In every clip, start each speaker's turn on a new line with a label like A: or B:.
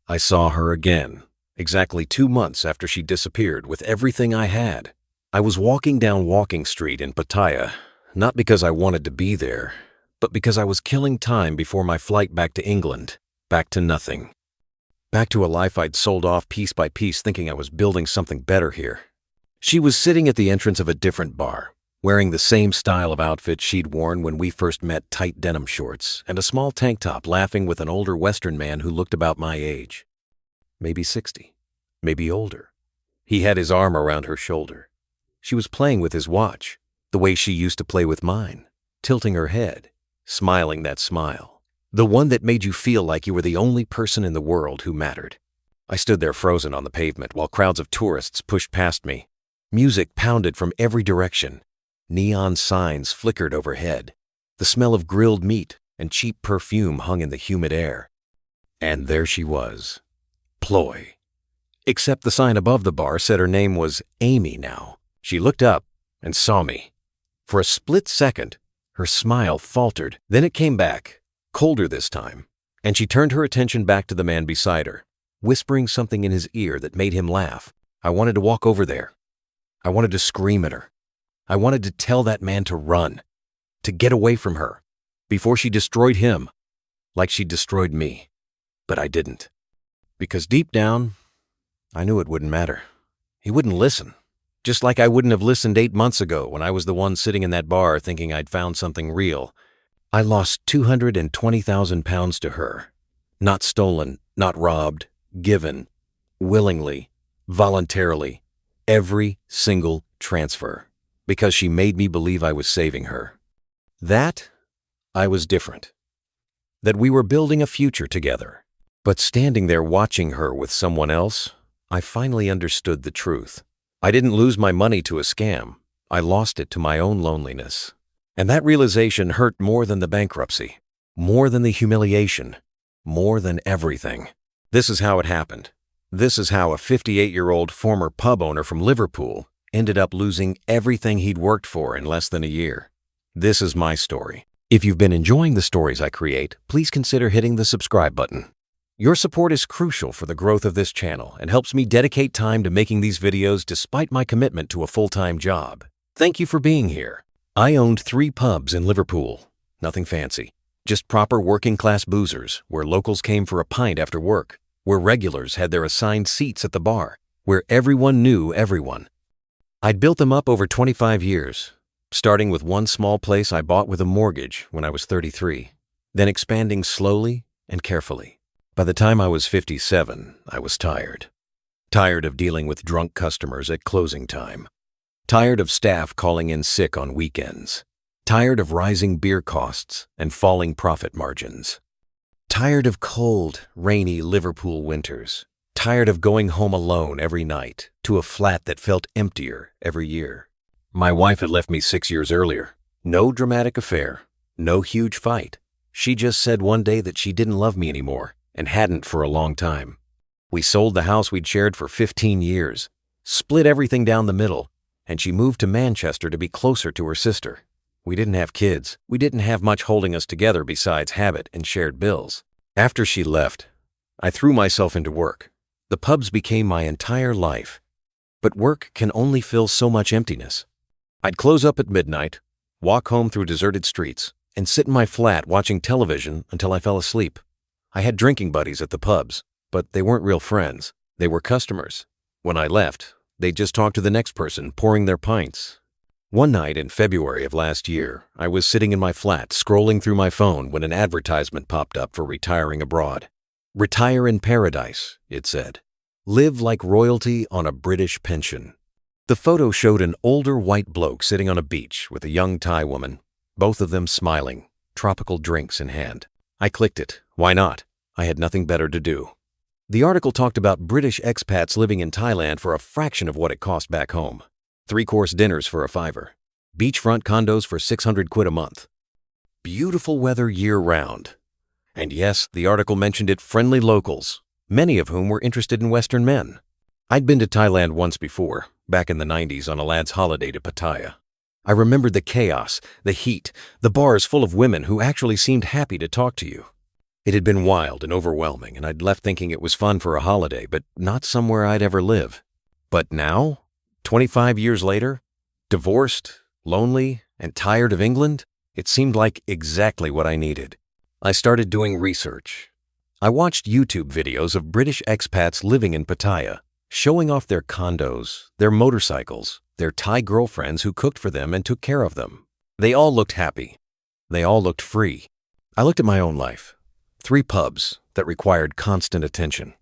A: I saw her again, exactly 2 months after she disappeared with everything I had. I was walking down Walking Street in Pattaya, not because I wanted to be there, but because I was killing time before my flight back to England, back to nothing. Back to a life I'd sold off piece by piece thinking I was building something better here. She was sitting at the entrance of a different bar, wearing the same style of outfit she'd worn when we first met, tight denim shorts and a small tank top, laughing with an older Western man who looked about my age. Maybe 60, maybe older. He had his arm around her shoulder. She was playing with his watch, the way she used to play with mine, tilting her head, smiling that smile, the one that made you feel like you were the only person in the world who mattered. I stood there frozen on the pavement while crowds of tourists pushed past me. Music pounded from every direction. Neon signs flickered overhead. The smell of grilled meat and cheap perfume hung in the humid air. And there she was, Ploy. Except the sign above the bar said her name was Amy now. She looked up and saw me. For a split second, her smile faltered. Then it came back, colder this time, and she turned her attention back to the man beside her, whispering something in his ear that made him laugh. I wanted to walk over there. I wanted to scream at her. I wanted to tell that man to run, to get away from her, before she destroyed him, like she destroyed me. But I didn't. Because deep down, I knew it wouldn't matter. He wouldn't listen. Just like I wouldn't have listened 8 months ago when I was the one sitting in that bar thinking I'd found something real. I lost 220,000 pounds to her. Not stolen, not robbed, given, willingly, voluntarily, every single transfer, because she made me believe I was saving her. That I was different. That we were building a future together. But standing there watching her with someone else, I finally understood the truth. I didn't lose my money to a scam. I lost it to my own loneliness. And that realization hurt more than the bankruptcy, more than the humiliation, more than everything. This is how it happened. This is how a 58-year-old former pub owner from Liverpool ended up losing everything he'd worked for in less than a year. This is my story. If you've been enjoying the stories I create, please consider hitting the subscribe button. Your support is crucial for the growth of this channel and helps me dedicate time to making these videos despite my commitment to a full-time job. Thank you for being here. I owned 3 pubs in Liverpool. Nothing fancy. Just proper working-class boozers, where locals came for a pint after work, where regulars had their assigned seats at the bar, where everyone knew everyone. I'd built them up over 25 years, starting with one small place I bought with a mortgage when I was 33, then expanding slowly and carefully. By the time I was 57, I was tired. Tired of dealing with drunk customers at closing time. Tired of staff calling in sick on weekends. Tired of rising beer costs and falling profit margins. Tired of cold, rainy Liverpool winters. Tired of going home alone every night to a flat that felt emptier every year. My wife had left me 6 years earlier. No dramatic affair. No huge fight. She just said one day that she didn't love me anymore. And hadn't for a long time. We sold the house we'd shared for 15 years, split everything down the middle, and she moved to Manchester to be closer to her sister. We didn't have kids. We didn't have much holding us together besides habit and shared bills. After she left, I threw myself into work. The pubs became my entire life. But work can only fill so much emptiness. I'd close up at midnight, walk home through deserted streets, and sit in my flat watching television until I fell asleep. I had drinking buddies at the pubs, but they weren't real friends. They were customers. When I left, they'd just talk to the next person pouring their pints. One night in February of last year, I was sitting in my flat scrolling through my phone when an advertisement popped up for retiring abroad. Retire in paradise, it said. Live like royalty on a British pension. The photo showed an older white bloke sitting on a beach with a young Thai woman, both of them smiling, tropical drinks in hand. I clicked it. Why not? I had nothing better to do. The article talked about British expats living in Thailand for a fraction of what it cost back home. 3-course dinners for a $5. Beachfront condos for 600 quid a month. Beautiful weather year-round. And yes, the article mentioned it friendly locals, many of whom were interested in Western men. I'd been to Thailand once before, back in the 90s on a lad's holiday to Pattaya. I remembered the chaos, the heat, the bars full of women who actually seemed happy to talk to you. It had been wild and overwhelming, and I'd left thinking it was fun for a holiday, but not somewhere I'd ever live. But now, 25 years later, divorced, lonely, and tired of England, it seemed like exactly what I needed. I started doing research. I watched YouTube videos of British expats living in Pattaya, showing off their condos, their motorcycles, their Thai girlfriends who cooked for them and took care of them. They all looked happy. They all looked free. I looked at my own life. 3 pubs that required constant attention.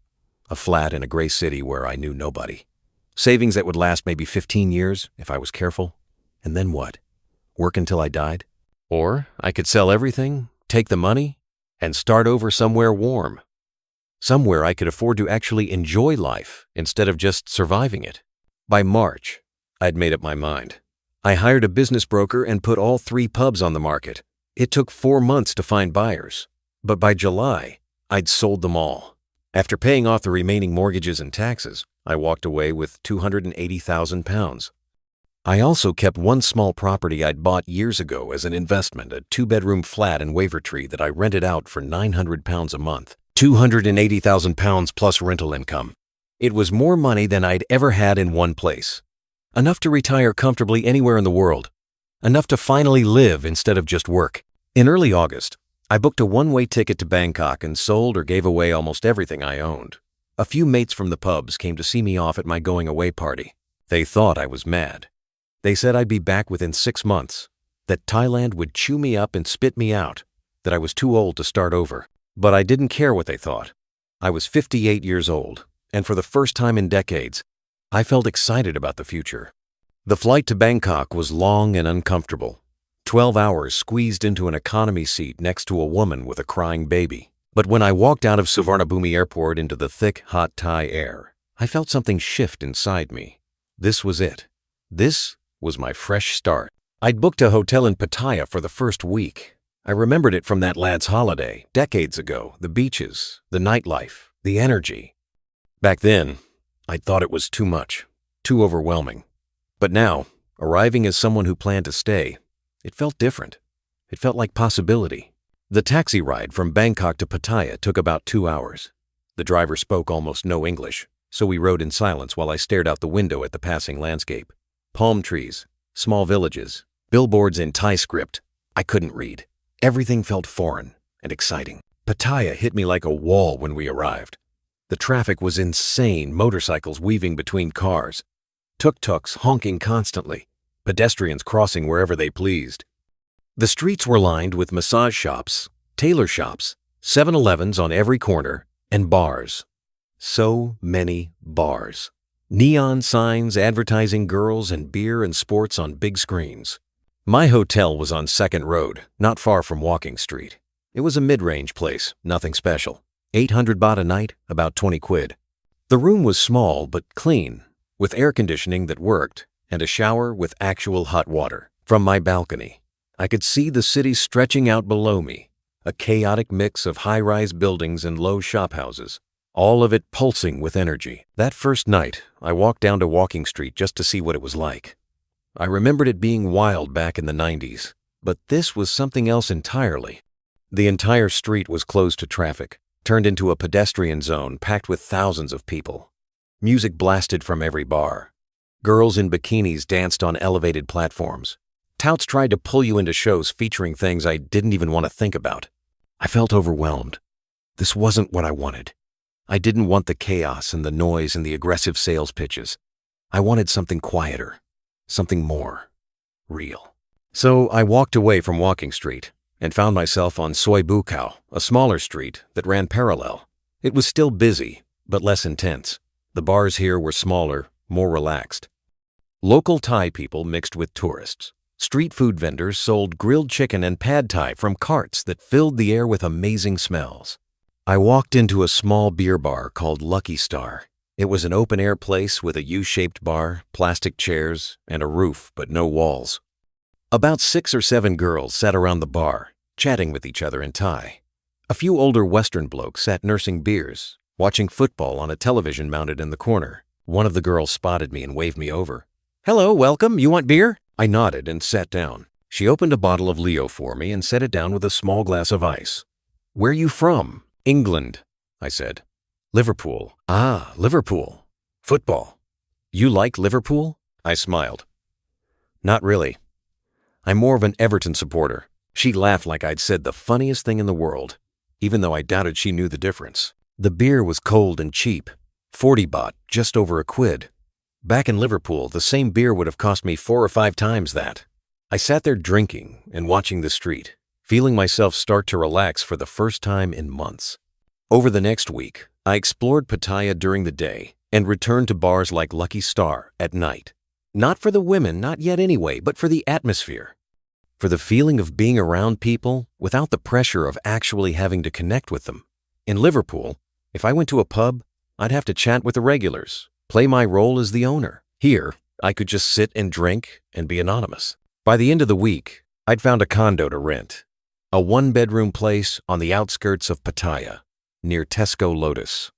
A: A flat in a gray city where I knew nobody. Savings that would last maybe 15 years if I was careful. And then what? Work until I died? Or I could sell everything, take the money, and start over somewhere warm. Somewhere I could afford to actually enjoy life instead of just surviving it. By March, I'd made up my mind. I hired a business broker and put all 3 pubs on the market. It took 4 months to find buyers. But by July, I'd sold them all. After paying off the remaining mortgages and taxes, I walked away with £280,000. I also kept one small property I'd bought years ago as an investment, a 2-bedroom flat in Wavertree that I rented out for £900 a month. £280,000 plus rental income. It was more money than I'd ever had in one place. Enough to retire comfortably anywhere in the world. Enough to finally live instead of just work. In early August, I booked a one-way ticket to Bangkok and sold or gave away almost everything I owned. A few mates from the pubs came to see me off at my going-away party. They thought I was mad. They said I'd be back within 6 months, that Thailand would chew me up and spit me out, that I was too old to start over. But I didn't care what they thought. I was 58 years old, and for the first time in decades, I felt excited about the future. The flight to Bangkok was long and uncomfortable. 12 hours squeezed into an economy seat next to a woman with a crying baby. But when I walked out of Suvarnabhumi Airport into the thick, hot Thai air, I felt something shift inside me. This was it. This was my fresh start. I'd booked a hotel in Pattaya for the first week. I remembered it from that lad's holiday, decades ago, the beaches, the nightlife, the energy. Back then, I thought it was too much, too overwhelming. But now, arriving as someone who planned to stay, it felt different. It felt like possibility. The taxi ride from Bangkok to Pattaya took about 2 hours. The driver spoke almost no English, so we rode in silence while I stared out the window at the passing landscape. Palm trees, small villages, billboards in Thai script. I couldn't read. Everything felt foreign and exciting. Pattaya hit me like a wall when we arrived. The traffic was insane, motorcycles weaving between cars, tuk-tuks honking constantly, pedestrians crossing wherever they pleased. The streets were lined with massage shops, tailor shops, 7-Elevens on every corner, and bars. So many bars. Neon signs advertising girls and beer and sports on big screens. My hotel was on 2nd Road, not far from Walking Street. It was a mid-range place, nothing special. 800 baht a night, about 20 quid. The room was small but clean, with air conditioning that worked, and a shower with actual hot water. From my balcony, I could see the city stretching out below me, a chaotic mix of high-rise buildings and low shophouses, all of it pulsing with energy. That first night, I walked down to Walking Street just to see what it was like. I remembered it being wild back in the 90s, but this was something else entirely. The entire street was closed to traffic, turned into a pedestrian zone packed with thousands of people. Music blasted from every bar. Girls in bikinis danced on elevated platforms. Touts tried to pull you into shows featuring things I didn't even want to think about. I felt overwhelmed. This wasn't what I wanted. I didn't want the chaos and the noise and the aggressive sales pitches. I wanted something quieter, something more real. So I walked away from Walking Street and found myself on Soi Bukow, a smaller street that ran parallel. It was still busy, but less intense. The bars here were smaller, more relaxed. Local Thai people mixed with tourists. Street food vendors sold grilled chicken and pad Thai from carts that filled the air with amazing smells. I walked into a small beer bar called Lucky Star. It was an open-air place with a U-shaped bar, plastic chairs, and a roof, but no walls. About 6 or 7 girls sat around the bar, chatting with each other in Thai. A few older Western blokes sat nursing beers, watching football on a television mounted in the corner. One of the girls spotted me and waved me over. "Hello, welcome, you want beer?" I nodded and sat down. She opened a bottle of Leo for me and set it down with a small glass of ice. Where you from? England, I said. Liverpool. Ah, Liverpool. Football. You like Liverpool? I smiled. Not really. I'm more of an Everton supporter. She laughed like I'd said the funniest thing in the world, even though I doubted she knew the difference. The beer was cold and cheap. 40 baht, just over £1. Back in Liverpool, the same beer would have cost me 4 or 5 times that. I sat there drinking and watching the street, feeling myself start to relax for the first time in months. Over the next week, I explored Pattaya during the day and returned to bars like Lucky Star at night. Not for the women, not yet anyway, but for the atmosphere. For the feeling of being around people without the pressure of actually having to connect with them. In Liverpool, if I went to a pub, I'd have to chat with the regulars, play my role as the owner. Here, I could just sit and drink and be anonymous. By the end of the week, I'd found a condo to rent. A 1-bedroom place on the outskirts of Pattaya, near Tesco Lotus.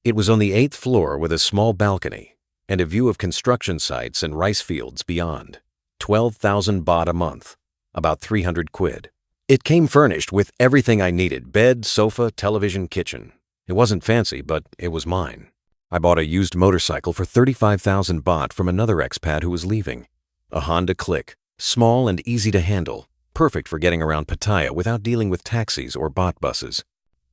A: It was on the 8th floor with a small balcony and a view of construction sites and rice fields beyond. 12,000 baht a month, about 300 quid. It came furnished with everything I needed: bed, sofa, television, kitchen. It wasn't fancy, but it was mine. I bought a used motorcycle for 35,000 baht from another expat who was leaving. A Honda Click, small and easy to handle, perfect for getting around Pattaya without dealing with taxis or bot buses.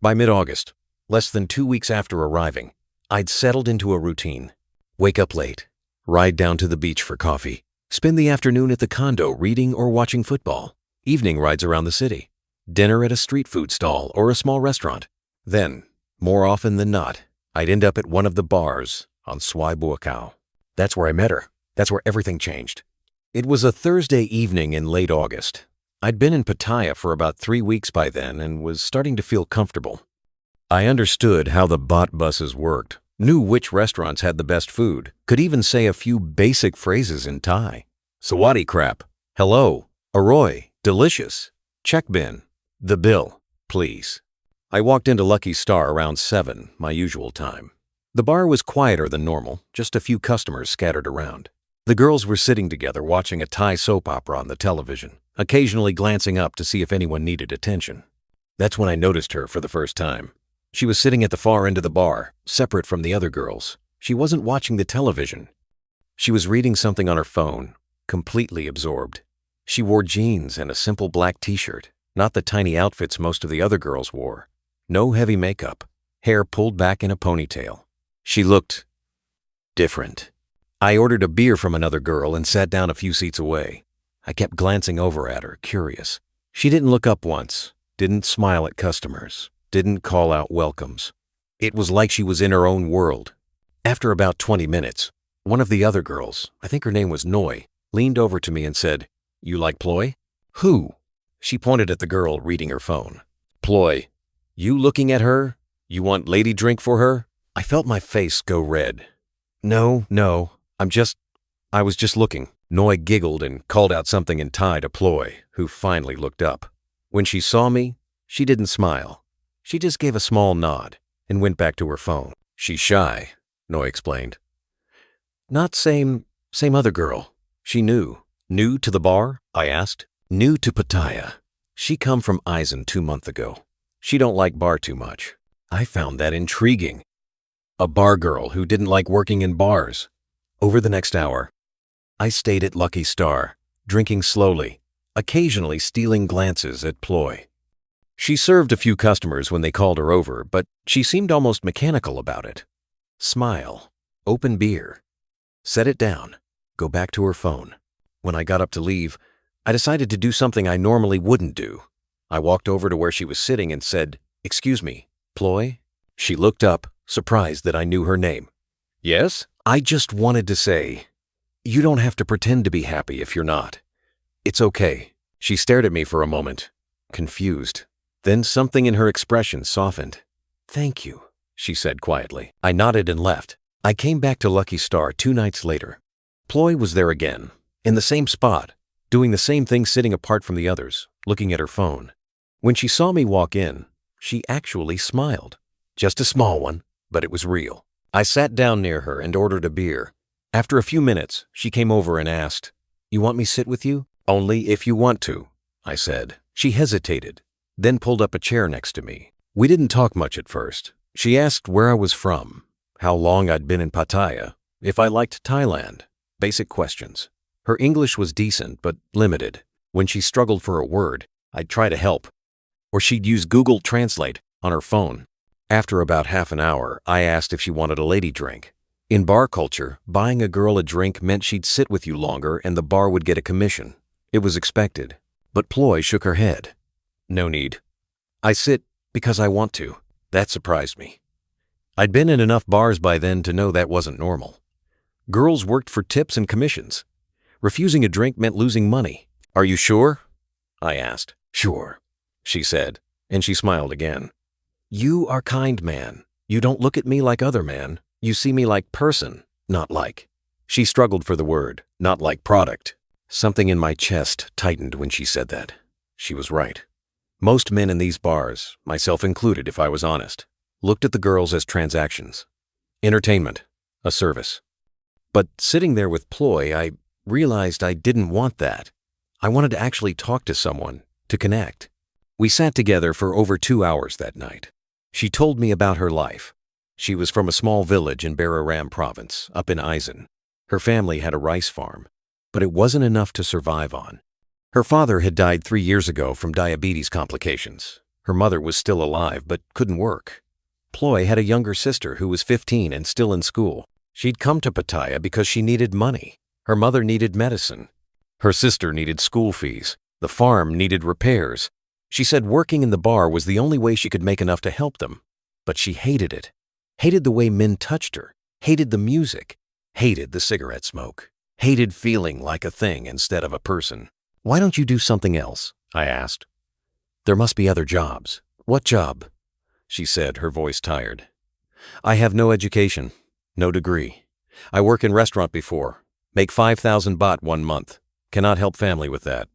A: By mid-August, less than 2 weeks after arriving, I'd settled into a routine. Wake up late, ride down to the beach for coffee, spend the afternoon at the condo reading or watching football, evening rides around the city, dinner at a street food stall or a small restaurant. Then, more often than not, I'd end up at one of the bars on Swai Buakau. That's where I met her. That's where everything changed. It was a Thursday evening in late August. I'd been in Pattaya for about 3 weeks by then and was starting to feel comfortable. I understood how the bot buses worked, knew which restaurants had the best food, could even say a few basic phrases in Thai. Sawadee krap, hello, Aroy, delicious, check bin, the bill, please. I walked into Lucky Star around 7, my usual time. The bar was quieter than normal, just a few customers scattered around. The girls were sitting together watching a Thai soap opera on the television, occasionally glancing up to see if anyone needed attention. That's when I noticed her for the first time. She was sitting at the far end of the bar, separate from the other girls. She wasn't watching the television. She was reading something on her phone, completely absorbed. She wore jeans and a simple black t-shirt, not the tiny outfits most of the other girls wore. No heavy makeup, hair pulled back in a ponytail. She looked different. I ordered a beer from another girl and sat down a few seats away. I kept glancing over at her, curious. She didn't look up once, didn't smile at customers, didn't call out welcomes. It was like she was in her own world. After about 20 minutes, one of the other girls, I think her name was Noi, leaned over to me and said, "You like Ploy?" "Who?" She pointed at the girl reading her phone. "Ploy. You looking at her? You want lady drink for her?" I felt my face go red. No, I was just looking." Noi giggled and called out something in Thai to Ploy, who finally looked up. When she saw me, she didn't smile. She just gave a small nod and went back to her phone. "She's shy," Noi explained. "Not same other girl. She new." "New to the bar?" I asked. "New to Pattaya. She come from Eisen 2 months ago. She don't like bar too much." I found that intriguing. A bar girl who didn't like working in bars. Over the next hour, I stayed at Lucky Star, drinking slowly, occasionally stealing glances at Ploy. She served a few customers when they called her over, but she seemed almost mechanical about it. Smile, open beer, set it down, go back to her phone. When I got up to leave, I decided to do something I normally wouldn't do. I walked over to where she was sitting and said, "Excuse me, Ploy?" She looked up, surprised that I knew her name. "Yes?" I just wanted to say, "You don't have to pretend to be happy if you're not. It's okay." She stared at me for a moment, confused. Then something in her expression softened. "Thank you," she said quietly. I nodded and left. I came back to Lucky Star 2 nights later. Ploy was there again, in the same spot, doing the same thing, sitting apart from the others, looking at her phone. When she saw me walk in, she actually smiled. Just a small one, but it was real. I sat down near her and ordered a beer. After a few minutes, she came over and asked, "You want me sit with you?" "Only if you want to," I said. She hesitated, then pulled up a chair next to me. We didn't talk much at first. She asked where I was from, how long I'd been in Pattaya, if I liked Thailand. Basic questions. Her English was decent, but limited. When she struggled for a word, I'd try to help. Or she'd use Google Translate on her phone. After about half an hour, I asked if she wanted a lady drink. In bar culture, buying a girl a drink meant she'd sit with you longer and the bar would get a commission. It was expected. But Ploy shook her head. No need. I sit because I want to. That surprised me. I'd been in enough bars by then to know that wasn't normal. Girls worked for tips and commissions. Refusing a drink meant losing money. Are you sure? I asked. Sure, she said, and she smiled again. You are kind man. You don't look at me like other man. You see me like person, not like. She struggled for the word, not like product. Something in my chest tightened when she said that. She was right. Most men in these bars, myself included if I was honest, looked at the girls as transactions. Entertainment, a service. But sitting there with Ploy, I realized I didn't want that. I wanted to actually talk to someone, to connect. We sat together for over 2 hours that night. She told me about her life. She was from a small village in Bararam province, up in Aizen. Her family had a rice farm, but it wasn't enough to survive on. Her father had died 3 years ago from diabetes complications. Her mother was still alive but couldn't work. Ploy had a younger sister who was 15 and still in school. She'd come to Pattaya because she needed money. Her mother needed medicine. Her sister needed school fees. The farm needed repairs. She said working in the bar was the only way she could make enough to help them. But she hated it. Hated the way men touched her. Hated the music. Hated the cigarette smoke. Hated feeling like a thing instead of a person. Why don't you do something else? I asked. There must be other jobs. What job? She said, her voice tired. I have no education, no degree. I work in restaurant before. Make 5,000 baht 1 month. Cannot help family with that.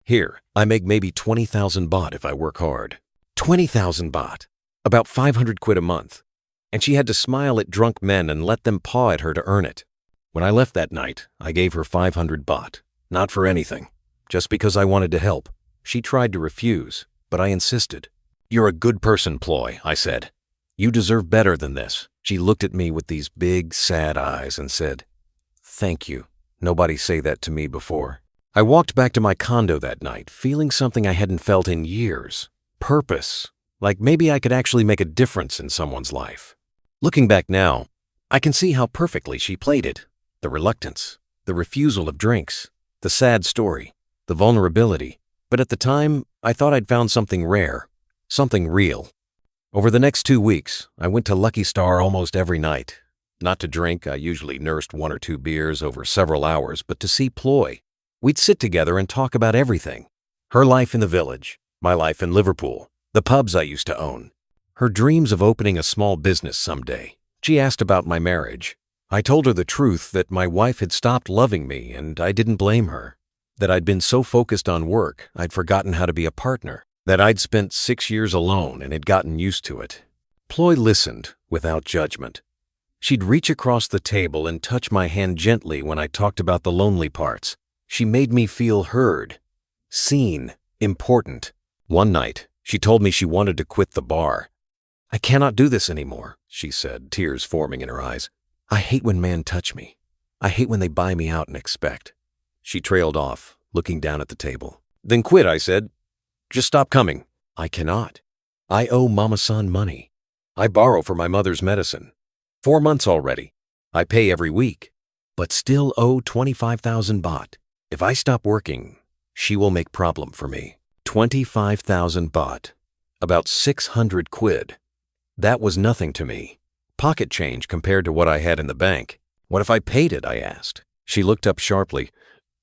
A: Here, I make maybe 20,000 baht if I work hard. 20,000 baht. About 500 quid a month. And she had to smile at drunk men and let them paw at her to earn it. When I left that night, I gave her 500 baht. Not for anything. Just because I wanted to help. She tried to refuse, but I insisted. You're a good person, Ploy, I said. You deserve better than this. She looked at me with these big, sad eyes and said, Thank you. Nobody say that to me before. I walked back to my condo that night, feeling something I hadn't felt in years. Purpose. Like maybe I could actually make a difference in someone's life. Looking back now, I can see how perfectly she played it. The reluctance, the refusal of drinks, the sad story, the vulnerability. But at the time, I thought I'd found something rare, something real. Over the next 2 weeks, I went to Lucky Star almost every night. Not to drink, I usually nursed 1 or 2 beers over several hours, but to see Ploy. We'd sit together and talk about everything. Her life in the village, my life in Liverpool, the pubs I used to own. Her dreams of opening a small business someday. She asked about my marriage. I told her the truth that my wife had stopped loving me and I didn't blame her. That I'd been so focused on work, I'd forgotten how to be a partner. That I'd spent 6 years alone and had gotten used to it. Ploy listened without judgment. She'd reach across the table and touch my hand gently when I talked about the lonely parts. She made me feel heard, seen, important. One night, she told me she wanted to quit the bar. I cannot do this anymore, she said, tears forming in her eyes. I hate when men touch me. I hate when they buy me out and expect. She trailed off, looking down at the table. Then quit, I said. Just stop coming. I cannot. I owe Mama-san money. I borrow for my mother's medicine. 4 months already. I pay every week, but still owe 25,000 baht. If I stop working, she will make problem for me. 25,000 baht. About 600 quid. That was nothing to me. Pocket change compared to what I had in the bank. What if I paid it, I asked. She looked up sharply.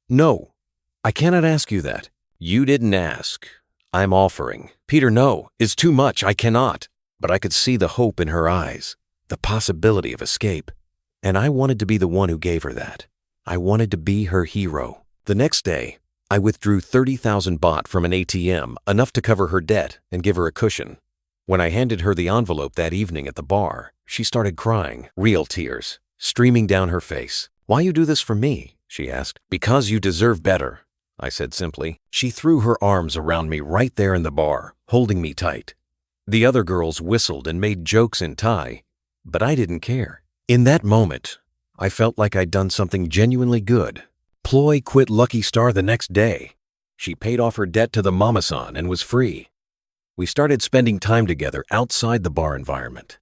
A: No, I cannot ask you that. You didn't ask. I'm offering. Peter, no, it's too much. I cannot. But I could see the hope in her eyes, the possibility of escape. And I wanted to be the one who gave her that. I wanted to be her hero. The next day, I withdrew 30,000 baht from an ATM, enough to cover her debt and give her a cushion. When I handed her the envelope that evening at the bar, she started crying, real tears, streaming down her face. Why you do this for me? She asked. Because you deserve better. I said simply. She threw her arms around me right there in the bar, holding me tight. The other girls whistled and made jokes in Thai, but I didn't care. In that moment, I felt like I'd done something genuinely good. Ploy quit Lucky Star the next day. She paid off her debt to the mama-san and was free. We started spending time together outside the bar environment.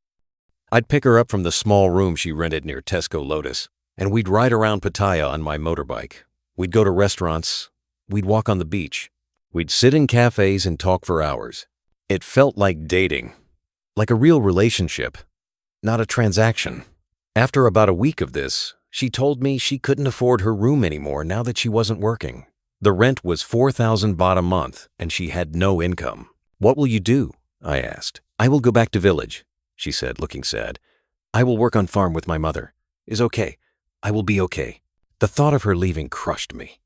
A: I'd pick her up from the small room she rented near Tesco Lotus, and we'd ride around Pattaya on my motorbike. We'd go to restaurants. We'd walk on the beach. We'd sit in cafes and talk for hours. It felt like dating, like a real relationship, not a transaction. After about a week of this, she told me she couldn't afford her room anymore now that she wasn't working. The rent was 4,000 baht a month, and she had no income. "What will you do?" I asked. "I will go back to village," she said, looking sad. "I will work on farm with my mother. Is okay. I will be okay." The thought of her leaving crushed me.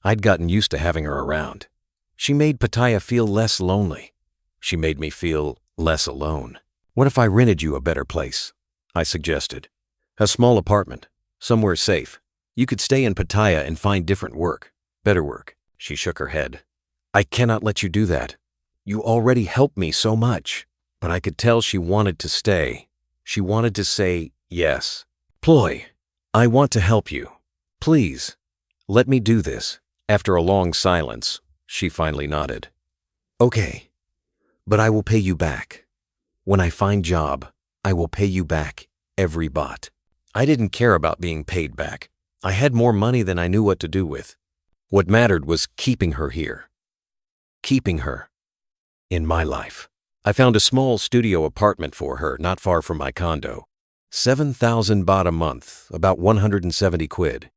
A: I'd gotten used to having her around. She made Pattaya feel less lonely. She made me feel less alone. "What if I rented you a better place?" I suggested. "A small apartment, somewhere safe. You could stay in Pattaya and find different work, better work." She shook her head. "I cannot let you do that. You already helped me so much." But I could tell she wanted to stay. She wanted to say yes. "Ploy, I want to help you. Please, let me do this." After a long silence, she finally nodded. "Okay, but I will pay you back. When I find job, I will pay you back every baht." I didn't care about being paid back. I had more money than I knew what to do with. What mattered was keeping her here. Keeping her in my life. I found a small studio apartment for her not far from my condo. 7,000 baht a month, about 170 quid.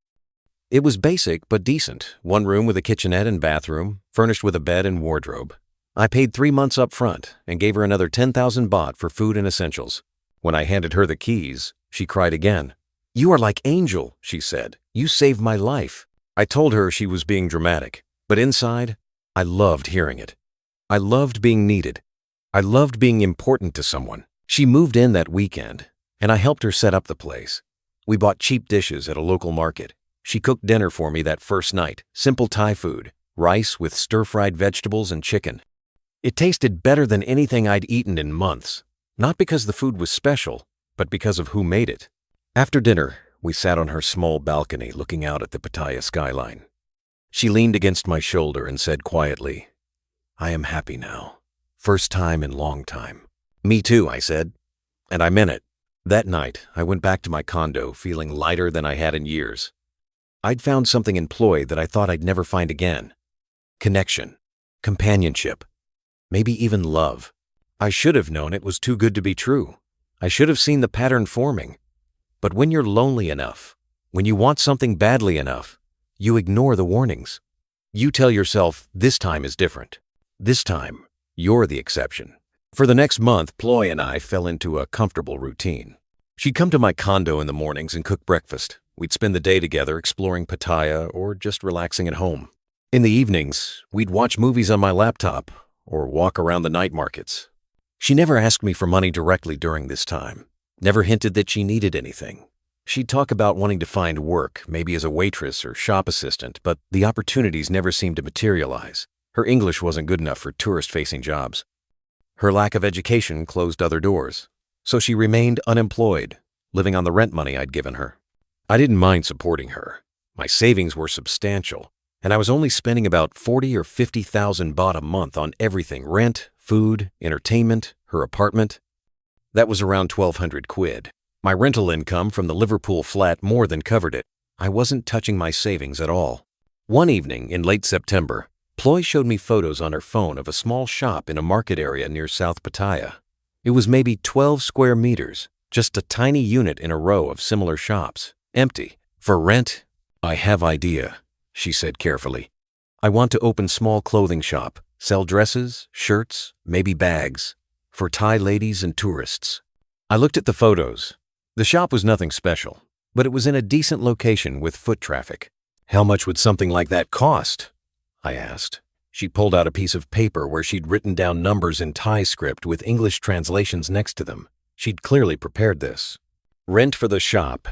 A: It was basic but decent. One room with a kitchenette and bathroom, furnished with a bed and wardrobe. I paid 3 months up front and gave her another 10,000 baht for food and essentials. When I handed her the keys, she cried again. "You are like Angel," she said. "You saved my life." I told her she was being dramatic, but inside, I loved hearing it. I loved being needed. I loved being important to someone. She moved in that weekend, and I helped her set up the place. We bought cheap dishes at a local market. She cooked dinner for me that first night, simple Thai food, rice with stir-fried vegetables and chicken. It tasted better than anything I'd eaten in months, not because the food was special, but because of who made it. After dinner, we sat on her small balcony looking out at the Pattaya skyline. She leaned against my shoulder and said quietly, "I am happy now. First time in long time." "Me too," I said, and I meant it. That night, I went back to my condo feeling lighter than I had in years. I'd found something in Ploy that I thought I'd never find again. Connection, companionship, maybe even love. I should have known it was too good to be true. I should have seen the pattern forming. But when you're lonely enough, when you want something badly enough, you ignore the warnings. You tell yourself, this time is different. This time, you're the exception. For the next month, Ploy and I fell into a comfortable routine. She'd come to my condo in the mornings and cook breakfast. We'd spend the day together exploring Pattaya or just relaxing at home. In the evenings, we'd watch movies on my laptop or walk around the night markets. She never asked me for money directly during this time, never hinted that she needed anything. She'd talk about wanting to find work, maybe as a waitress or shop assistant, but the opportunities never seemed to materialize. Her English wasn't good enough for tourist-facing jobs. Her lack of education closed other doors, so she remained unemployed, living on the rent money I'd given her. I didn't mind supporting her. My savings were substantial, and I was only spending about 40 or 50,000 baht a month on everything: rent, food, entertainment, her apartment. That was around 1,200 quid. My rental income from the Liverpool flat more than covered it. I wasn't touching my savings at all. One evening in late September, Ploy showed me photos on her phone of a small shop in a market area near South Pattaya. It was maybe 12 square meters, just a tiny unit in a row of similar shops, empty. "For rent? I have idea," she said carefully. "I want to open small clothing shop, sell dresses, shirts, maybe bags, for Thai ladies and tourists." I looked at the photos. The shop was nothing special, but it was in a decent location with foot traffic. "How much would something like that cost?" I asked. She pulled out a piece of paper where she'd written down numbers in Thai script with English translations next to them. She'd clearly prepared this. Rent for the shop,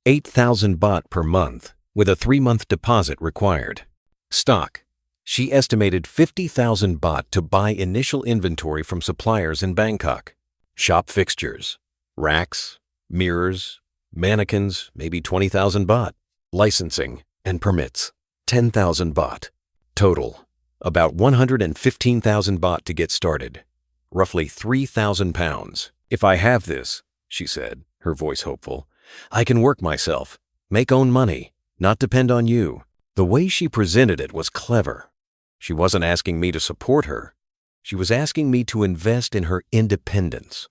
A: 8,000 baht per month, with a 3-month deposit required. Stock, She estimated 50,000 baht to buy initial inventory from suppliers in Bangkok. Shop fixtures, racks, mirrors, mannequins, maybe 20,000 baht. Licensing and permits, 10,000 baht. Total, about 115,000 baht to get started. Roughly 3,000 pounds. If I have this, she said, her voice hopeful, I can work myself, make own money, not depend on you. The way she presented it was clever. She wasn't asking me to support her. She was asking me to invest in her independence,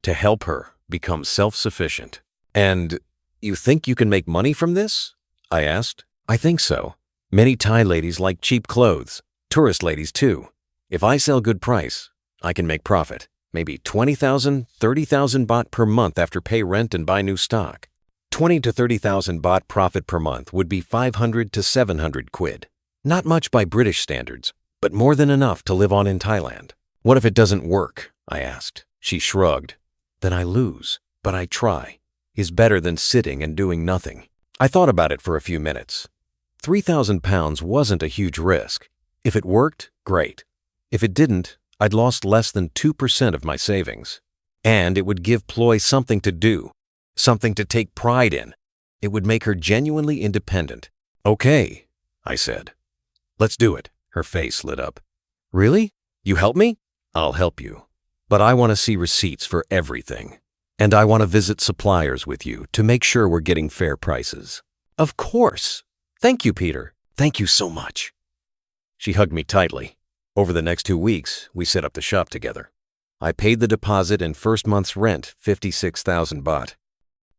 A: to help her become self-sufficient. And you think you can make money from this? I asked. I think so. Many Thai ladies like cheap clothes, tourist ladies too. If I sell good price, I can make profit, maybe 20,000, 30,000 baht per month after pay rent and buy new stock. 20 to 30,000 baht profit per month would be 500 to 700 quid. Not much by British standards, but more than enough to live on in Thailand. What if it doesn't work? I asked. She shrugged. Then I lose, but I try. Is better than sitting and doing nothing. I thought about it for a few minutes. 3,000 pounds wasn't a huge risk. If it worked, great. If it didn't, I'd lost less than 2% of my savings. And it would give Ploy something to do, something to take pride in. It would make her genuinely independent. Okay, I said. Let's do it. Her face lit up. Really? You help me? I'll help you. But I want to see receipts for everything. And I want to visit suppliers with you to make sure we're getting fair prices. Of course. Thank you, Peter. Thank you so much. She hugged me tightly. Over the next 2 weeks, we set up the shop together. I paid the deposit and first month's rent, 56,000 baht.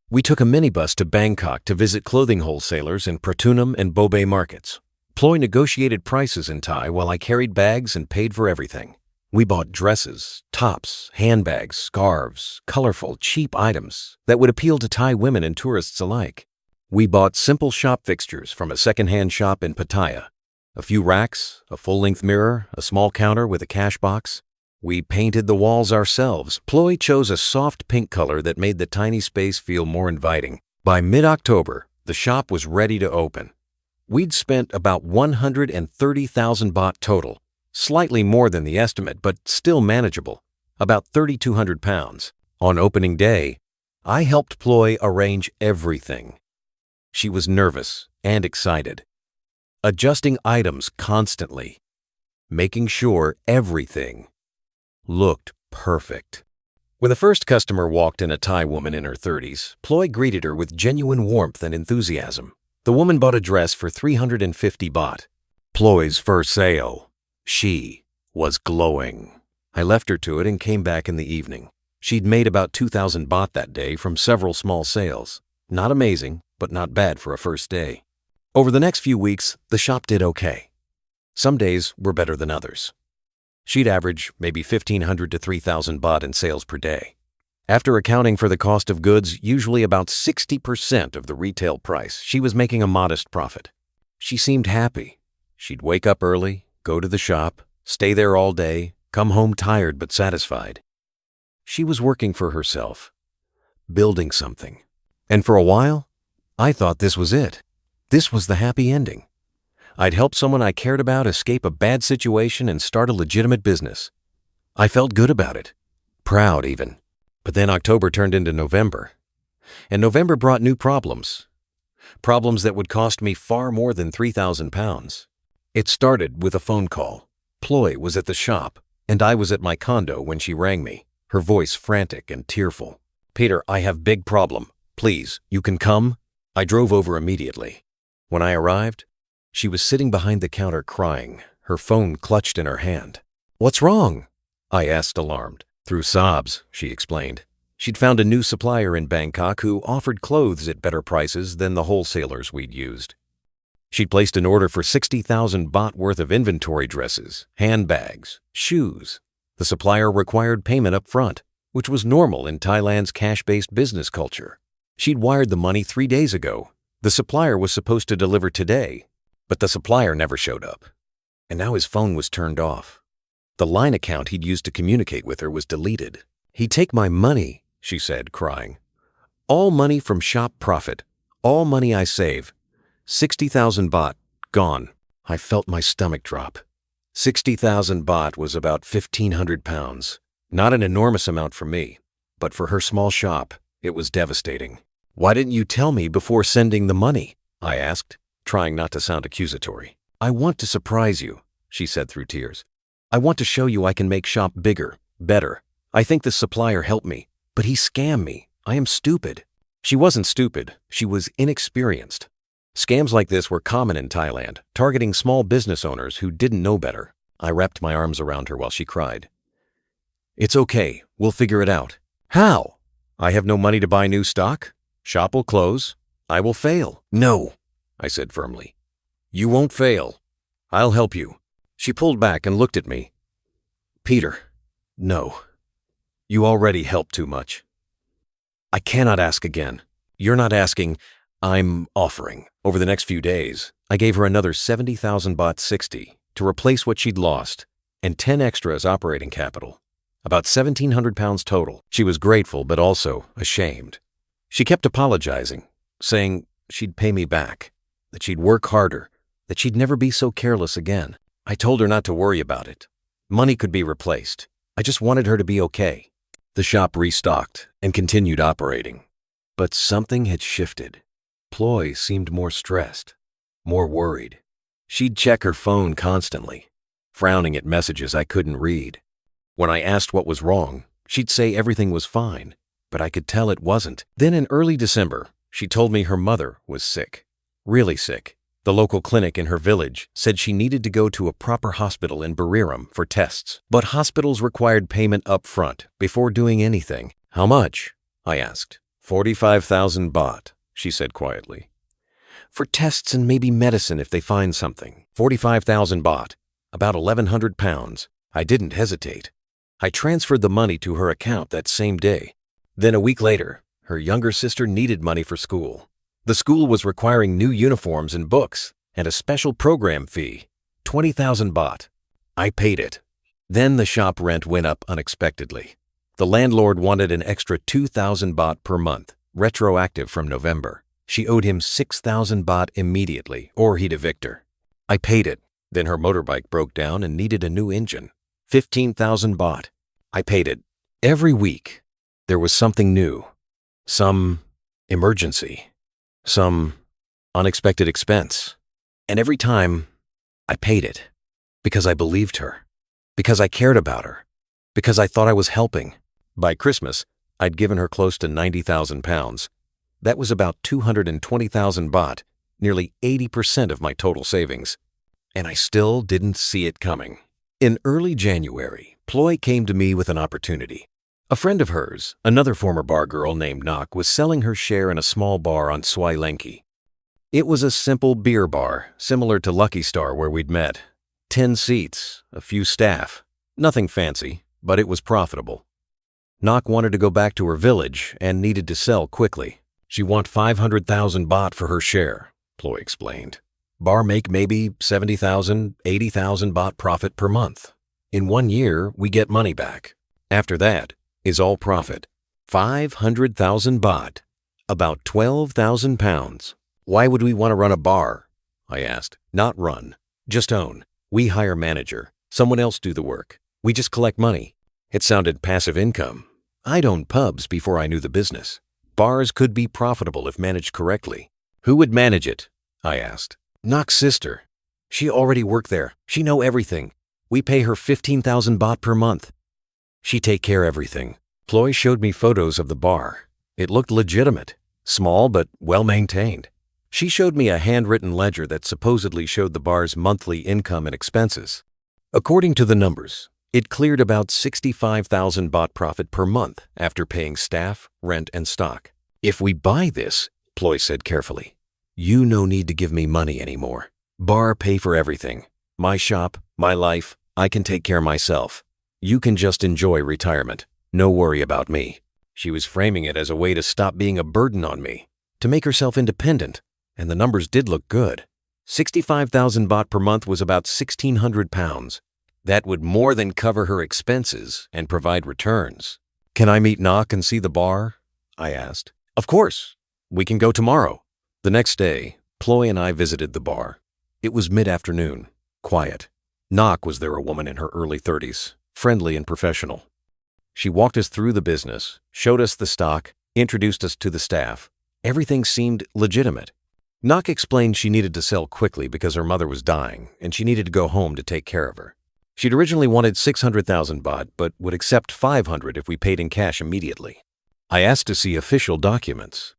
A: We took a minibus to Bangkok to visit clothing wholesalers in Pratunam and Bombay markets. Ploy negotiated prices in Thai while I carried bags and paid for everything. We bought dresses, tops, handbags, scarves, colorful, cheap items that would appeal to Thai women and tourists alike. We bought simple shop fixtures from a second-hand shop in Pattaya. A few racks, a full-length mirror, a small counter with a cash box. We painted the walls ourselves. Ploy chose a soft pink color that made the tiny space feel more inviting. By mid-October, the shop was ready to open. We'd spent about 130,000 baht total, slightly more than the estimate, but still manageable, about 3,200 pounds. On opening day, I helped Ploy arrange everything. She was nervous and excited, adjusting items constantly, making sure everything looked perfect. When the first customer walked in, a Thai woman in her 30s, Ploy greeted her with genuine warmth and enthusiasm. The woman bought a dress for 350 baht. Ploy's first sale. She was glowing. I left her to it and came back in the evening. She'd made about 2,000 baht that day from several small sales. Not amazing, but not bad for a first day. Over the next few weeks, the shop did okay. Some days were better than others. She'd average maybe 1,500 to 3,000 baht in sales per day. After accounting for the cost of goods, usually about 60% of the retail price, she was making a modest profit. She seemed happy. She'd wake up early, go to the shop, stay there all day, come home tired but satisfied. She was working for herself, building something. And for a while, I thought this was it. This was the happy ending. I'd help someone I cared about escape a bad situation and start a legitimate business. I felt good about it, proud even. But then October turned into November, and November brought new problems. Problems that would cost me far more than 3,000 pounds. It started with a phone call. Ploy was at the shop, and I was at my condo when she rang me, her voice frantic and tearful. Peter, I have big problem. Please, you can come? I drove over immediately. When I arrived, she was sitting behind the counter crying, her phone clutched in her hand. What's wrong? I asked, alarmed. Through sobs, she explained. She'd found a new supplier in Bangkok who offered clothes at better prices than the wholesalers we'd used. She'd placed an order for 60,000 baht worth of inventory dresses, handbags, shoes. The supplier required payment up front, which was normal in Thailand's cash-based business culture. She'd wired the money 3 days ago. The supplier was supposed to deliver today, but the supplier never showed up. And now his phone was turned off. The line account he'd used to communicate with her was deleted. He'd take my money, she said, crying. All money from shop profit, all money I save. 60,000 baht, gone. I felt my stomach drop. 60,000 baht was about 1,500 pounds. Not an enormous amount for me, but for her small shop, it was devastating. "Why didn't you tell me before sending the money?" I asked, trying not to sound accusatory. "I want to surprise you," she said through tears. "I want to show you I can make shop bigger, better. I think the supplier helped me, but he scammed me. I am stupid." She wasn't stupid, she was inexperienced. Scams like this were common in Thailand, targeting small business owners who didn't know better. I wrapped my arms around her while she cried. "It's okay, we'll figure it out." "How?" "I have no money to buy new stock. Shop will close. I will fail." "No," I said firmly. "You won't fail. I'll help you." She pulled back and looked at me. "Peter, no. You already helped too much. I cannot ask again. You're not asking, I'm offering." Over the next few days, I gave her another 70,000 baht 60 to replace what she'd lost, and 10 extra as operating capital. About 1,700 pounds total. She was grateful, but also ashamed. She kept apologizing, saying she'd pay me back, that she'd work harder, that she'd never be so careless again. I told her not to worry about it. Money could be replaced. I just wanted her to be okay. The shop restocked and continued operating. But something had shifted. Ploy seemed more stressed, more worried. She'd check her phone constantly, frowning at messages I couldn't read. When I asked what was wrong, she'd say everything was fine, but I could tell it wasn't. Then in early December, she told me her mother was sick, really sick. The local clinic in her village said she needed to go to a proper hospital in Buriram for tests, but hospitals required payment up front before doing anything. "How much?" I asked. 45,000 baht, she said quietly. "For tests and maybe medicine if they find something." 45,000 baht, about 1,100 pounds. I didn't hesitate. I transferred the money to her account that same day. Then a week later, her younger sister needed money for school. The school was requiring new uniforms and books, and a special program fee, 20,000 baht. I paid it. Then the shop rent went up unexpectedly. The landlord wanted an extra 2,000 baht per month, retroactive from November. She owed him 6,000 baht immediately, or he'd evict her. I paid it. Then her motorbike broke down and needed a new engine. 15,000 baht. I paid it. Every week, there was something new. Some emergency. Some unexpected expense. And every time, I paid it. Because I believed her. Because I cared about her. Because I thought I was helping. By Christmas, I'd given her close to 90,000 pounds. That was about 220,000 baht, nearly 80% of my total savings. And I still didn't see it coming. In early January, Ploy came to me with an opportunity. A friend of hers, another former bar girl named Nok, was selling her share in a small bar on Swai Lenki. It was a simple beer bar, similar to Lucky Star where we'd met. 10 seats, a few staff. Nothing fancy, but it was profitable. Nok wanted to go back to her village and needed to sell quickly. She want 500,000 baht for her share, Ploy explained. Bar make maybe 70,000, 80,000 baht profit per month. In 1 year, we get money back. After that is all profit. 500,000 baht, about 12,000 pounds. Why would we want to run a bar? I asked. Not run, just own. We hire manager, someone else do the work. We just collect money. It sounded passive income. I'd owned pubs before I knew the business. Bars could be profitable if managed correctly. Who would manage it? I asked. Nok's sister. She already worked there. She know everything. We pay her 15,000 baht per month. She take care everything. Ploy showed me photos of the bar. It looked legitimate, small but well-maintained. She showed me a handwritten ledger that supposedly showed the bar's monthly income and expenses. According to the numbers, it cleared about 65,000 baht profit per month after paying staff, rent, and stock. If we buy this, Ploy said carefully, you no need to give me money anymore. Bar pay for everything. My shop, my life, I can take care myself. You can just enjoy retirement. No worry about me. She was framing it as a way to stop being a burden on me, to make herself independent, and the numbers did look good. 65,000 baht per month was about 1,600 pounds. That would more than cover her expenses and provide returns. Can I meet Nok and see the bar? I asked. Of course. We can go tomorrow. The next day, Ploy and I visited the bar. It was mid-afternoon, quiet. Knock was there, a woman in her early 30s, friendly and professional. She walked us through the business, showed us the stock, introduced us to the staff. Everything seemed legitimate. Knock explained she needed to sell quickly because her mother was dying and she needed to go home to take care of her. She'd originally wanted 600,000 baht, but would accept 500 if we paid in cash immediately. I asked to see official documents,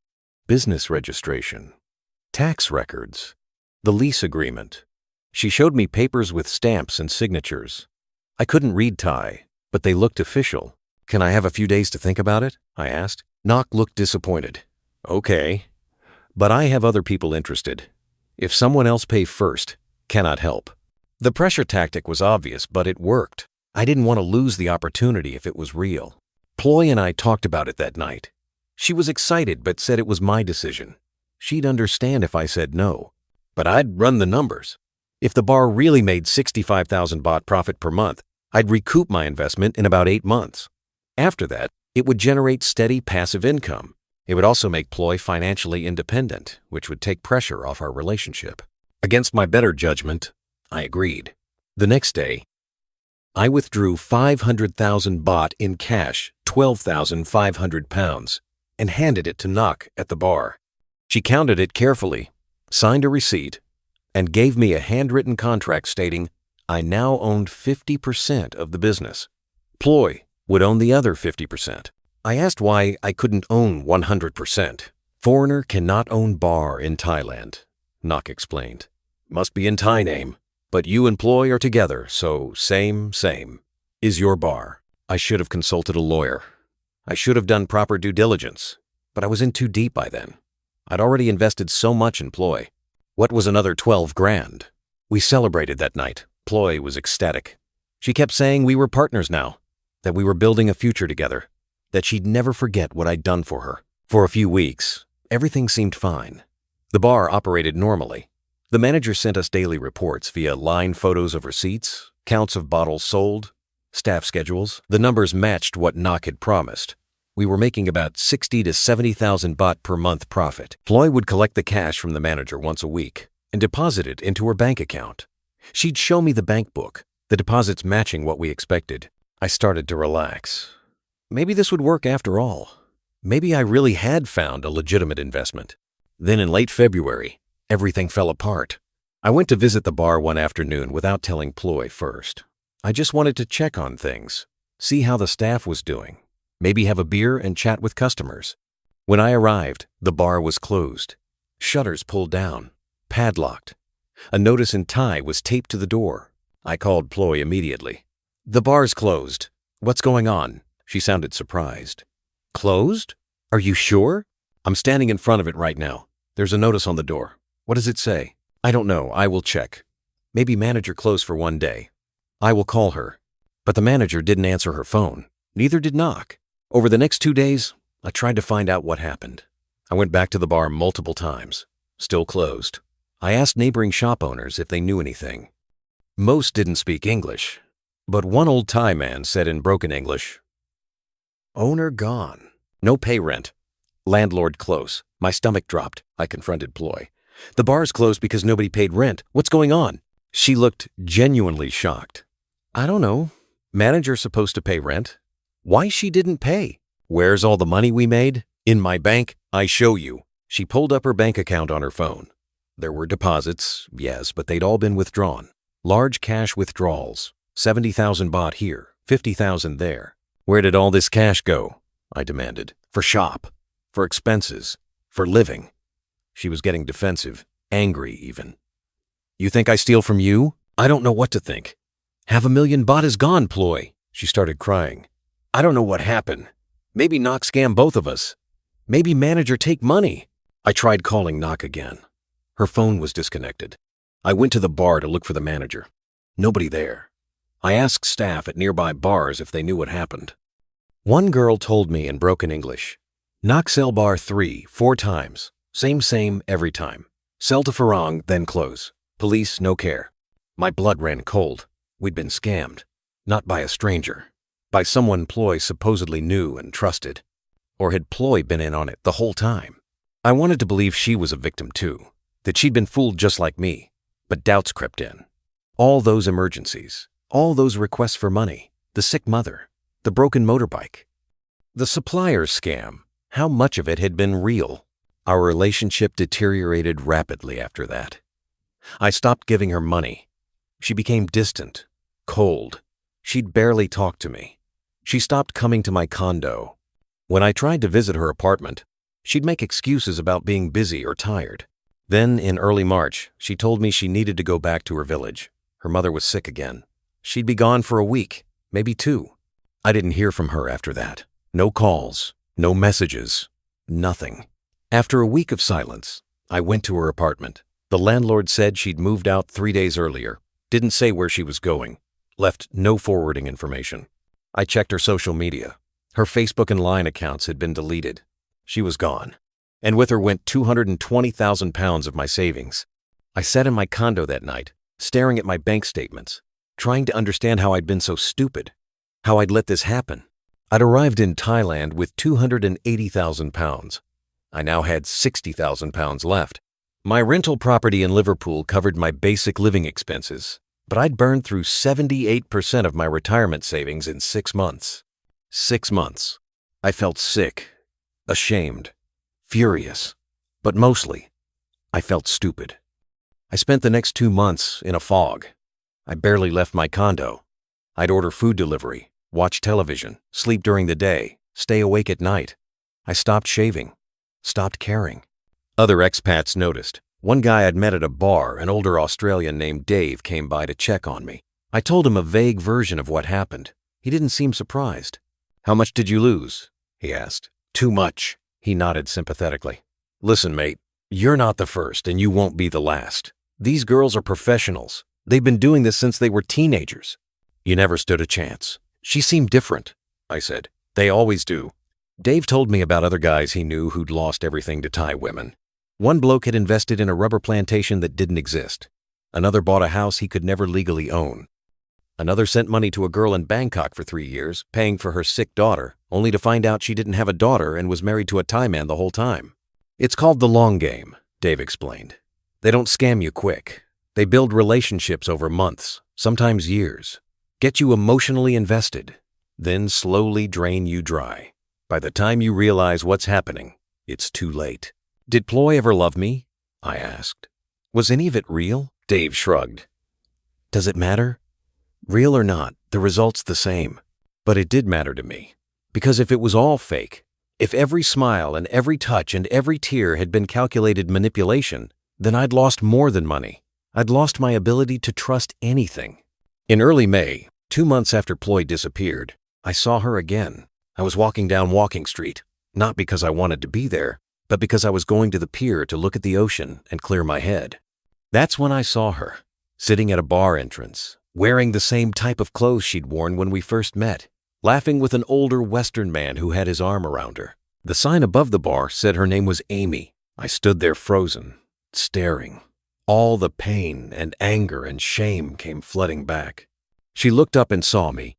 A: business registration, tax records, the lease agreement. She showed me papers with stamps and signatures. I couldn't read Thai, but they looked official. Can I have a few days to think about it? I asked. Knock looked disappointed. Okay, but I have other people interested. If someone else pay first, cannot help. The pressure tactic was obvious, but it worked. I didn't want to lose the opportunity if it was real. Ploy and I talked about it that night. She was excited but said it was my decision. She'd understand if I said no, but I'd run the numbers. If the bar really made 65,000 baht profit per month, I'd recoup my investment in about 8 months. After that, it would generate steady passive income. It would also make Ploy financially independent, which would take pressure off our relationship. Against my better judgment, I agreed. The next day, I withdrew 500,000 baht in cash, 12,500 pounds, and handed it to Knock at the bar. She counted it carefully, signed a receipt, and gave me a handwritten contract stating I now owned 50% of the business. Ploy would own the other 50%. I asked why I couldn't own 100%. Foreigner cannot own bar in Thailand, Knock explained. Must be in Thai name, but you and Ploy are together, so same. Is your bar. I should have consulted a lawyer. I should have done proper due diligence, but I was in too deep by then. I'd already invested so much in Ploy. What was another 12 grand? We celebrated that night. Ploy was ecstatic. She kept saying we were partners now, that we were building a future together, that she'd never forget what I'd done for her. For a few weeks, everything seemed fine. The bar operated normally. The manager sent us daily reports via line photos of receipts, counts of bottles sold, staff schedules. The numbers matched what Knock had promised. We were making about 60 to 70,000 baht per month profit. Ploy would collect the cash from the manager once a week and deposit it into her bank account. She'd show me the bank book, the deposits matching what we expected. I started to relax. Maybe this would work after all. Maybe I really had found a legitimate investment. Then in late February, everything fell apart. I went to visit the bar one afternoon without telling Ploy first. I just wanted to check on things, see how the staff was doing, maybe have a beer and chat with customers. When I arrived, the bar was closed. Shutters pulled down, padlocked. A notice in Thai was taped to the door. I called Ploy immediately. The bar's closed. What's going on? She sounded surprised. Closed? Are you sure? I'm standing in front of it right now. There's a notice on the door. What does it say? I don't know. I will check. Maybe manager closed for one day. I will call her. But the manager didn't answer her phone. Neither did Knock. Over the next 2 days, I tried to find out what happened. I went back to the bar multiple times. Still closed. I asked neighboring shop owners if they knew anything. Most didn't speak English, but one old Thai man said in broken English, "Owner gone. No pay rent. Landlord close." My stomach dropped. I confronted Ploy. The bar's closed because nobody paid rent. What's going on? She looked genuinely shocked. I don't know. Manager's supposed to pay rent. Why she didn't pay? Where's all the money we made? In my bank. I show you. She pulled up her bank account on her phone. There were deposits, yes, but they'd all been withdrawn. Large cash withdrawals. 70,000 baht here, 50,000 there. Where did all this cash go? I demanded. For shop. For expenses. For living. She was getting defensive, angry even. You think I steal from you? I don't know what to think. 500,000 baht is gone, Ploy. She started crying. I don't know what happened. Maybe Knock scam both of us. Maybe manager take money. I tried calling Knock again. Her phone was disconnected. I went to the bar to look for the manager. Nobody there. I asked staff at nearby bars if they knew what happened. One girl told me in broken English, Knock sell bar 3-4 times. Same every time. Sell to Farang, then close. Police, no care. My blood ran cold. We'd been scammed. Not by a stranger. By someone Ploy supposedly knew and trusted. Or had Ploy been in on it the whole time? I wanted to believe she was a victim too. That she'd been fooled just like me. But doubts crept in. All those emergencies, all those requests for money, the sick mother, the broken motorbike. The supplier's scam, how much of it had been real? Our relationship deteriorated rapidly after that. I stopped giving her money. She became distant, cold. She'd barely talk to me. She stopped coming to my condo. When I tried to visit her apartment, she'd make excuses about being busy or tired. Then, in early March, she told me she needed to go back to her village. Her mother was sick again. She'd be gone for a week, maybe 2. I didn't hear from her after that. No calls, no messages, nothing. After a week of silence, I went to her apartment. The landlord said she'd moved out 3 days earlier, didn't say where she was going, left no forwarding information. I checked her social media. Her Facebook and Line accounts had been deleted. She was gone. And with her went £220,000 of my savings. I sat in my condo that night, staring at my bank statements, trying to understand how I'd been so stupid, how I'd let this happen. I'd arrived in Thailand with £280,000. I now had £60,000 left. My rental property in Liverpool covered my basic living expenses, but I'd burned through 78% of my retirement savings in 6 months. 6 months. I felt sick, ashamed, furious, but mostly, I felt stupid. I spent the next 2 months in a fog. I barely left my condo. I'd order food delivery, watch television, sleep during the day, stay awake at night. I stopped shaving, stopped caring. Other expats noticed. One guy I'd met at a bar, an older Australian named Dave, came by to check on me. I told him a vague version of what happened. He didn't seem surprised. "How much did you lose?" he asked. "Too much," he nodded sympathetically. "Listen, mate, you're not the first and you won't be the last. These girls are professionals. They've been doing this since they were teenagers. You never stood a chance." "She seemed different," I said. "They always do." Dave told me about other guys he knew who'd lost everything to Thai women. One bloke had invested in a rubber plantation that didn't exist. Another bought a house he could never legally own. Another sent money to a girl in Bangkok for 3 years, paying for her sick daughter, only to find out she didn't have a daughter and was married to a Thai man the whole time. "It's called the long game," Dave explained. "They don't scam you quick. They build relationships over months, sometimes years, get you emotionally invested, then slowly drain you dry. By the time you realize what's happening, it's too late." "Did Ploy ever love me?" I asked. "Was any of it real?" Dave shrugged. "Does it matter? Real or not, the result's the same." But it did matter to me, because if it was all fake, if every smile and every touch and every tear had been calculated manipulation, then I'd lost more than money. I'd lost my ability to trust anything. In early May, 2 months after Ploy disappeared, I saw her again. I was walking down Walking Street, not because I wanted to be there, but because I was going to the pier to look at the ocean and clear my head. That's when I saw her, sitting at a bar entrance, wearing the same type of clothes she'd worn when we first met, laughing with an older Western man who had his arm around her. The sign above the bar said her name was Amy. I stood there frozen, staring. All the pain and anger and shame came flooding back. She looked up and saw me.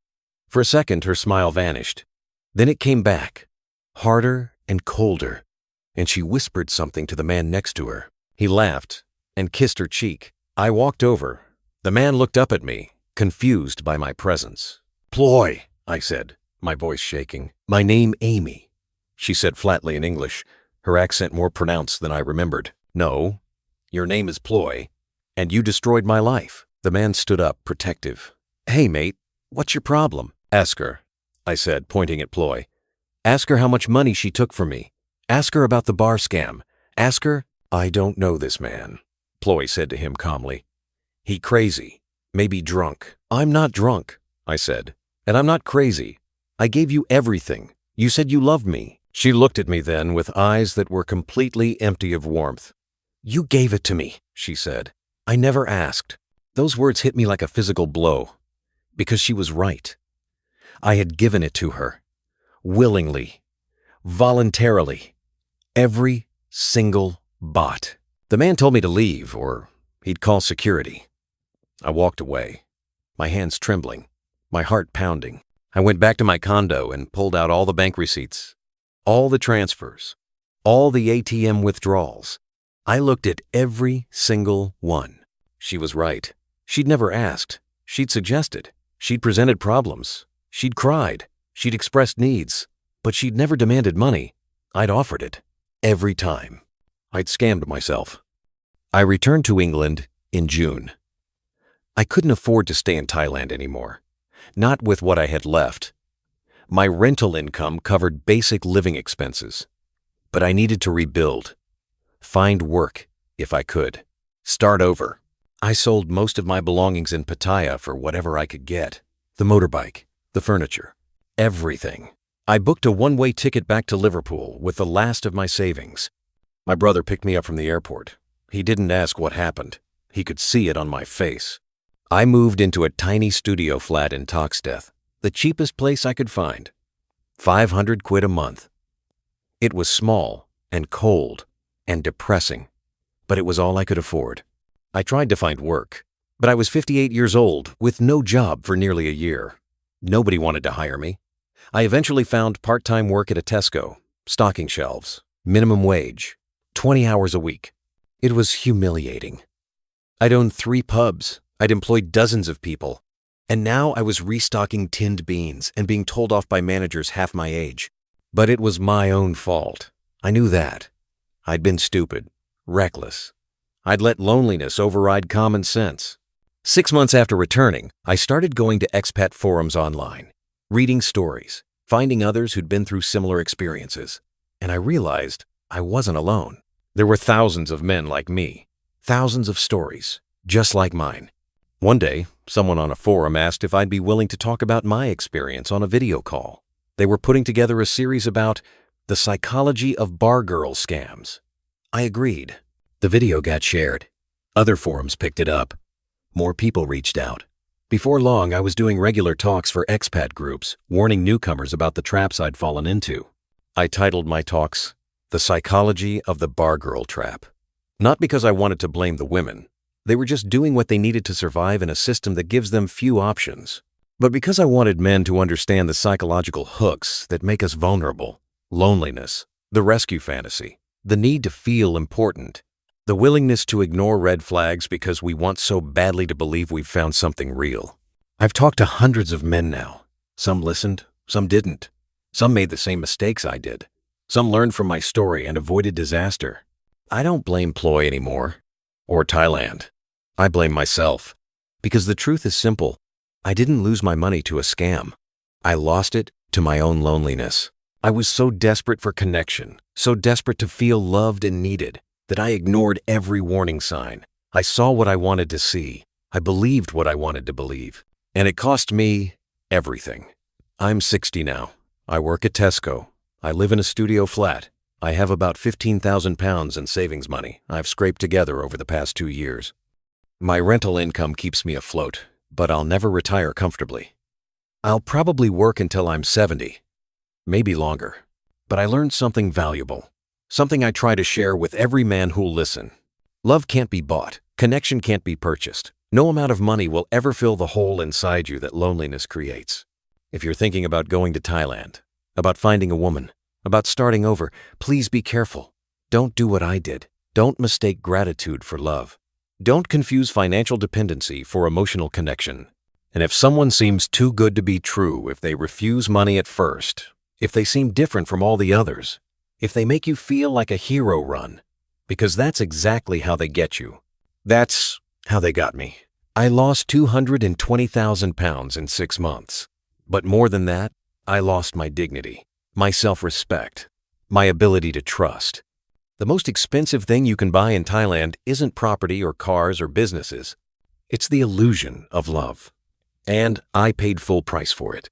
A: For a second, her smile vanished. Then it came back, harder and colder, and she whispered something to the man next to her. He laughed and kissed her cheek. I walked over. The man looked up at me, confused by my presence. "Ploy," I said, my voice shaking. "My name Amy," she said flatly in English, her accent more pronounced than I remembered. "No, your name is Ploy, and you destroyed my life." The man stood up, protective. "Hey, mate, what's your problem?" "Ask her," I said, pointing at Ploy. "Ask her how much money she took from me. Ask her about the bar scam. Ask her—" "I don't know this man," Ploy said to him calmly. "He crazy, maybe drunk." "I'm not drunk," I said, "and I'm not crazy. I gave you everything. You said you loved me." She looked at me then with eyes that were completely empty of warmth. "You gave it to me," she said. "I never asked." Those words hit me like a physical blow, because she was right. I had given it to her, willingly, voluntarily, every single baht. The man told me to leave, or he'd call security. I walked away, my hands trembling, my heart pounding. I went back to my condo and pulled out all the bank receipts, all the transfers, all the ATM withdrawals. I looked at every single one. She was right. She'd never asked. She'd suggested. She'd presented problems. She'd cried. She'd expressed needs. But she'd never demanded money. I'd offered it. Every time. I'd scammed myself. I returned to England in June. I couldn't afford to stay in Thailand anymore. Not with what I had left. My rental income covered basic living expenses. But I needed to rebuild. Find work, if I could. Start over. I sold most of my belongings in Pattaya for whatever I could get. The motorbike, the furniture, everything. I booked a one-way ticket back to Liverpool with the last of my savings. My brother picked me up from the airport. He didn't ask what happened. He could see it on my face. I moved into a tiny studio flat in Toxteth, the cheapest place I could find. 500 quid a month. It was small and cold and depressing, but it was all I could afford. I tried to find work, but I was 58 years old with no job for nearly a year. Nobody wanted to hire me. I eventually found part-time work at a Tesco, stocking shelves, minimum wage, 20 hours a week. It was humiliating. I'd owned 3 pubs. I'd employed dozens of people. And now I was restocking tinned beans and being told off by managers half my age. But it was my own fault. I knew that. I'd been stupid, reckless. I'd let loneliness override common sense. 6 months after returning, I started going to expat forums online, reading stories, finding others who'd been through similar experiences. And I realized I wasn't alone. There were thousands of men like me, thousands of stories, just like mine. One day, someone on a forum asked if I'd be willing to talk about my experience on a video call. They were putting together a series about the psychology of bar girl scams. I agreed. The video got shared. Other forums picked it up. More people reached out. Before long, I was doing regular talks for expat groups, warning newcomers about the traps I'd fallen into. I titled my talks, The Psychology of the Bar Girl Trap. Not because I wanted to blame the women. They were just doing what they needed to survive in a system that gives them few options. But because I wanted men to understand the psychological hooks that make us vulnerable, loneliness, the rescue fantasy, the need to feel important, the willingness to ignore red flags because we want so badly to believe we've found something real. I've talked to hundreds of men now. Some listened, some didn't. Some made the same mistakes I did. Some learned from my story and avoided disaster. I don't blame Ploy anymore, or Thailand. I blame myself, because the truth is simple. I didn't lose my money to a scam. I lost it to my own loneliness. I was so desperate for connection, so desperate to feel loved and needed, that I ignored every warning sign. I saw what I wanted to see. I believed what I wanted to believe. And it cost me everything. I'm 60 now. I work at Tesco. I live in a studio flat. I have about £15,000 in savings money I've scraped together over the past 2 years. My rental income keeps me afloat, but I'll never retire comfortably. I'll probably work until I'm 70, maybe longer. But I learned something valuable, something I try to share with every man who'll listen. Love can't be bought. Connection can't be purchased. No amount of money will ever fill the hole inside you that loneliness creates. If you're thinking about going to Thailand, about finding a woman, about starting over, please be careful. Don't do what I did. Don't mistake gratitude for love. Don't confuse financial dependency for emotional connection. And if someone seems too good to be true, if they refuse money at first, if they seem different from all the others, if they make you feel like a hero run, because that's exactly how they get you. That's how they got me. I lost £220,000 in 6 months. But more than that, I lost my dignity, my self-respect, my ability to trust. The most expensive thing you can buy in Thailand isn't property or cars or businesses. It's the illusion of love. And I paid full price for it.